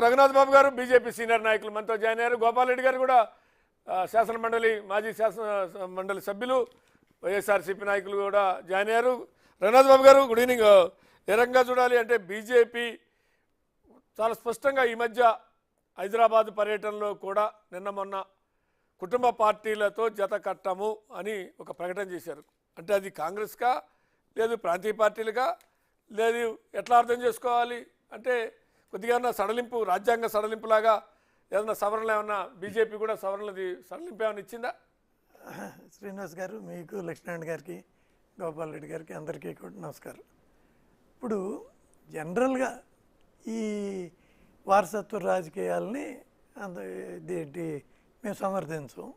రఘునాథ్ బాబు గారు BJP senior నాయకులు మనతో జాయిన్ అయ్యారు. గోపాల్ రెడ్డి గారు కూడా శాసన మండలి మాజీ శాసన మండలి సభ్యులు వైఎస్ఆర్సీపీ నాయకులు కూడా జాయిన్ అయ్యారు. రఘునాథ్ బాబు గారు గుడ్ ఈవినింగ్. ఏ రకంగా చూడాలి అంటే బీజేపీ చాలా స్పష్టంగా ఈ మధ్య హైదరాబాద్ పర్యటనలో కూడా నిన్న మొన్న కుటుంబ పార్టీలతో జత కట్టము అని ఒక ప్రకటన చేశారు. అంటే అది కాంగ్రెస్కా లేదు ప్రాంతీయ పార్టీలుగా లేదు ఎట్లా అర్థం చేసుకోవాలి? అంటే కొద్దిగా సడలింపు రాజ్యాంగ సడలింపులాగా ఏదన్నా సవరణలు ఏమన్నా బీజేపీ కూడా సడలింపు ఏమైనా ఇచ్చిందా? శ్రీనివాస్ గారు, మీకు లక్ష్మణ్ గారికి గోపాల్ రెడ్డి గారికి అందరికీ కూడా నమస్కారం. ఇప్పుడు జనరల్గా ఈ వారసత్వ రాజకీయాలని దేంటి మేము సమర్థించం,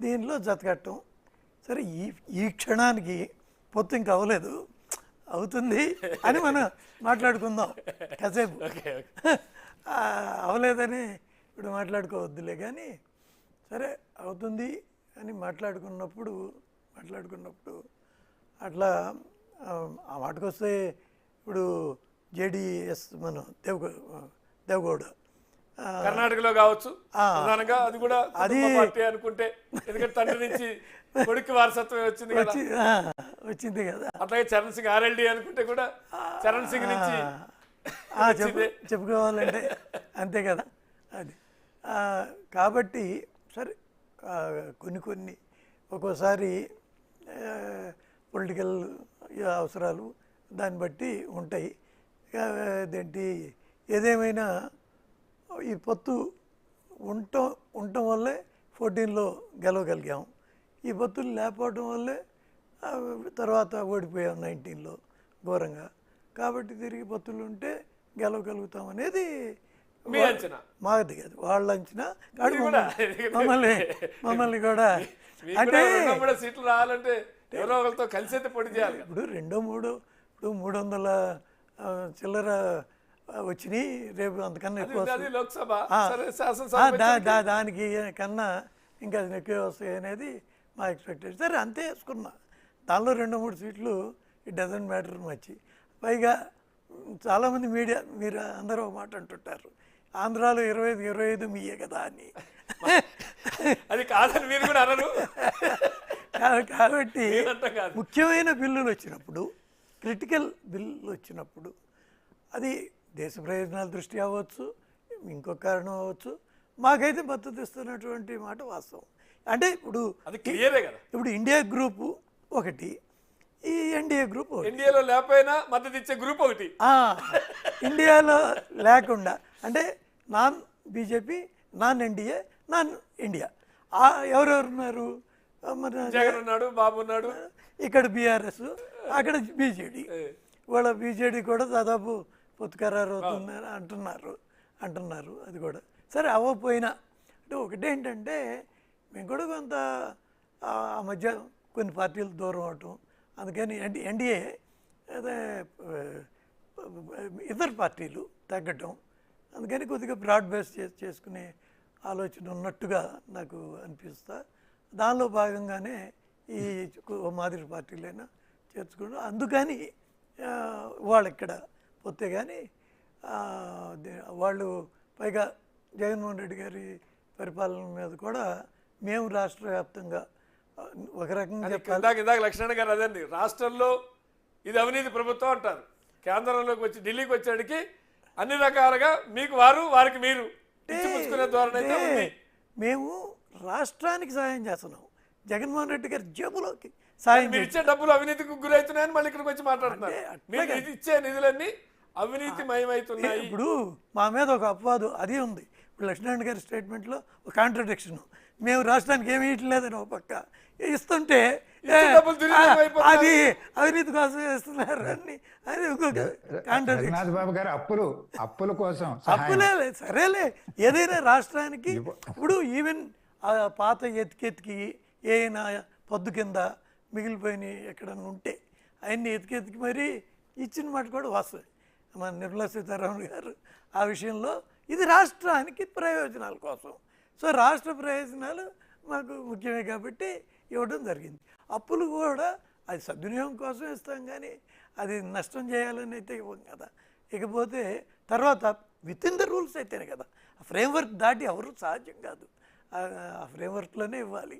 దీనిలో జతకట్టం. సరే ఈ క్షణానికి పొత్తు ఇంకా అవ్వలేదు, అవుతుంది అని మనం మాట్లాడుకుందాం కాసేపు. అవలేదని ఇప్పుడు మాట్లాడుకోవద్దులే, కానీ సరే అవుతుంది అని మాట్లాడుకున్నప్పుడు అట్లా ఆ మాటకొస్తే ఇప్పుడు జేడీఎస్ మనం దేవగౌడ కర్ణాటకలో కావచ్చు ప్రధానంగా అది కూడా అది పార్టీ అనుకుంటే, ఎందుకంటే తండ్రి నుంచి కొడుకు వారసత్వం వచ్చింది కదా. అట్లాగే చరణ్ సింగ్ ఆర్ఎల్డి అనుకుంటే కూడా చరణ్ సింగ్ నుంచి చెప్పుకోవాలంటే అంతే కదా అది. కాబట్టి సరే కొన్ని ఒక్కోసారి పొలిటికల్ అవసరాలు దాన్ని బట్టి ఉంటాయి. అదేంటి ఏదేమైనా ఈ పొత్తు ఉండటం వల్లే 14లో గెలవగలిగాం. ఈ పొత్తులు లేకపోవడం వల్లే తర్వాత ఓడిపోయాం 19లో ఘోరంగా. కాబట్టి తిరిగి పొత్తులు ఉంటే గెలవగలుగుతాం అనేది మాది కాదు, వాళ్ళ అంచనా. మమ్మల్ని కూడా అంటే సీట్లు రావాలంటే ఎవరో ఒకరితో కలిసి అయితే పోటీ చేయాలి. ఇప్పుడు 300 చిల్లర వచ్చినాయి, రేపు అంతకన్నా ఎక్కువ దానికి కన్నా ఇంకా ఎక్కువ వస్తాయి అనేది మా ఎక్స్పెక్టేషన్. సరే అంతే వేసుకున్నా, దానిలో 2-3 సీట్లు ఇట్ డజంట్ మ్యాటర్ మచ్. పైగా చాలామంది మీడియా మీరు అందరూ ఒక మాట అంటుంటారు, ఆంధ్రాలో 25 మీయే కదా అని. అది కాదని మీరు కూడా అనరు. కాబట్టి ముఖ్యమైన బిల్లులు వచ్చినప్పుడు, క్రిటికల్ బిల్లు వచ్చినప్పుడు, అది దేశ ప్రయోజనాల దృష్టి అవ్వచ్చు, ఇంకొక కారణం అవ్వచ్చు, మాకైతే మద్దతు ఇస్తున్నటువంటి మాట వాస్తవం. అంటే ఇప్పుడు ఇండియా గ్రూప్ ఒకటి, ఈ ఎన్డీఏ గ్రూప్ ఒకటి. ఇండియాలో లేకపోయినా మద్దతు ఇచ్చే గ్రూప్ ఒకటి ఇండియాలో లేకుండా, అంటే non BJP, non NDA, non India ఎవరెవరు ఉన్నారు? జగన్ ఉన్నాడు, బాబు ఉన్నాడు, ఇక్కడ బీఆర్ఎస్, అక్కడ బీజేడీ. వాళ్ళ బీజేడీ కూడా దాదాపు పొత్తు ఖరారు అవుతుందని అంటున్నారు. అది కూడా సరే అవ్వకపోయినా అంటే ఒకటేంటంటే మేము కూడా కొంత ఆ మధ్య కొన్ని పార్టీలు దూరం అవటం, అందుకని ఎన్డీఏ అదే ఇతర పార్టీలు తగ్గటం, అందుకని కొద్దిగా బ్రాడ్ బేస్ చేసుకునే ఆలోచన ఉన్నట్టుగా నాకు అనిపిస్తా. దానిలో భాగంగానే ఈ మాదిరి పార్టీలైనా చేర్చుకుంటాం. అందుకని వాళ్ళు ఇక్కడ పోతే కానీ వాళ్ళు పైగా జగన్మోహన్ రెడ్డి గారి పరిపాలన మీద కూడా మేము రాష్ట్ర వ్యాప్తంగా ఒక రకంగా ఇందాక లక్ష్మణ్ గారు అదండి, రాష్ట్రంలో ఇది అవినీతి ప్రభుత్వం అంటారు, కేంద్రంలోకి వచ్చి ఢిల్లీకి వచ్చేటికి అన్ని రకాలుగా మీకు వారు వారికి మీరు ధోరణి. మేము రాష్ట్రానికి సాయం చేస్తున్నాం, జగన్మోహన్ రెడ్డి గారి జేబులోకి సాయం. మీరు ఇచ్చే డబ్బులు అవినీతికి గురవుతున్నాయని మళ్ళీ ఇక్కడికి వచ్చి మాట్లాడుతున్నారు. మీరు ఇచ్చే నిధులన్నీ అవినీతి మయమవుతున్నాయి. ఇప్పుడు మా మీద ఒక అపవాదు అది ఉంది. ఇప్పుడు లక్ష్మణ్ గారి స్టేట్మెంట్లో ఒక కాంట్రడిక్షన్, మేము రాష్ట్రానికి ఏమి ఇవ్వట్లేదని ఒక పక్క ఇస్తుంటే అది అవినీతి కోసం ఇస్తున్నారు అని అది ఇంకొక కాంట్రడిక్షన్. బాబు గారు అప్పుల కోసం అప్పులే సరేలే, ఏదైనా రాష్ట్రానికి ఇప్పుడు ఈవెన్ పాత ఎతికెతికి ఏమైనా పొద్దు కింద మిగిలిపోయినాయి ఎక్కడన్నా ఉంటే అవన్నీ ఎతికెతికి మరీ ఇచ్చిన మాట కూడా వస్తుంది. మన నిర్మలా సీతారామన్ గారు ఆ విషయంలో ఇది రాష్ట్రానికి ప్రయోజనాల కోసం, సో రాష్ట్ర ప్రయోజనాలు మాకు ముఖ్యమే కాబట్టి ఇవ్వడం జరిగింది. అప్పులు కూడా అది సద్వినియోగం కోసం ఇస్తాం, కానీ అది నష్టం చేయాలని అయితే ఇవ్వం కదా. ఇకపోతే తర్వాత విత్ ఇన్ ద రూల్స్ అయితేనే కదా. ఆ ఫ్రేమ్వర్క్ దాటి ఎవరు సాధ్యం కాదు. ఆ ఫ్రేమ్వర్క్లోనే ఇవ్వాలి.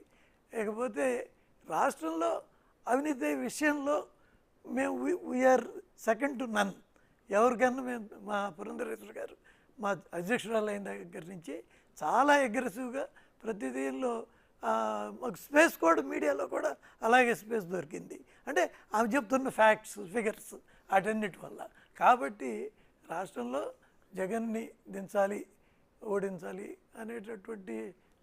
లేకపోతే రాష్ట్రంలో అవినీతి విషయంలో మేము వీఆర్ సెకండ్ టు నన్. ఎవరికన్నా మేము మా పురంధరేశ్వర గారు మా అధ్యక్షురాలు అయిన దగ్గర నుంచి చాలా అగ్రెసివ్గా ప్రతి దీనిలో మాకు స్పేస్ కూడా మీడియాలో కూడా అలాగే స్పేస్ దొరికింది. అంటే ఆమె చెప్తున్న ఫ్యాక్ట్స్ ఫిగర్స్ అటన్నిటి వల్ల. కాబట్టి రాష్ట్రంలో జగన్ని దించాలి, ఓడించాలి అనేటటువంటి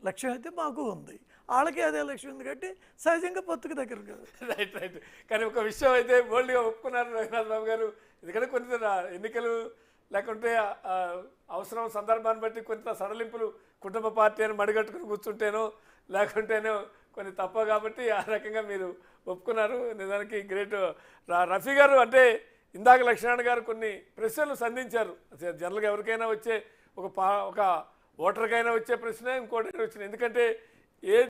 లక్ష్యం అయితే మాకు ఉంది. వాళ్ళకి అదే లక్ష్యం ఉంది కాబట్టి సహజంగా పొత్తుకు దగ్గర కాదు. Right right. కానీ ఒక విషయం అయితే బోల్డ్గా ఒప్పుకున్నారు రఘునాథ్ బాబు గారు. ఎందుకంటే కొన్ని ఎన్నికలు లేకుంటే అవసరం సందర్భాన్ని బట్టి కొంత సడలింపులు కుటుంబ పార్టీ అని మడిగట్టుకుని కూర్చుంటేనో లేకుంటేనో కొన్ని తప్ప కాబట్టి ఆ రకంగా మీరు ఒప్పుకున్నారు. నిజానికి గ్రేట్. రఫీ గారు అంటే ఇందాక లక్ష్మణ్ గారు కొన్ని ప్రశ్నలు సంధించారు. జనరల్గా ఎవరికైనా వచ్చే ఒక ఓటర్కైనా వచ్చే ప్రశ్న ఇంకోటి వచ్చినాయి. ఎందుకంటే ఏ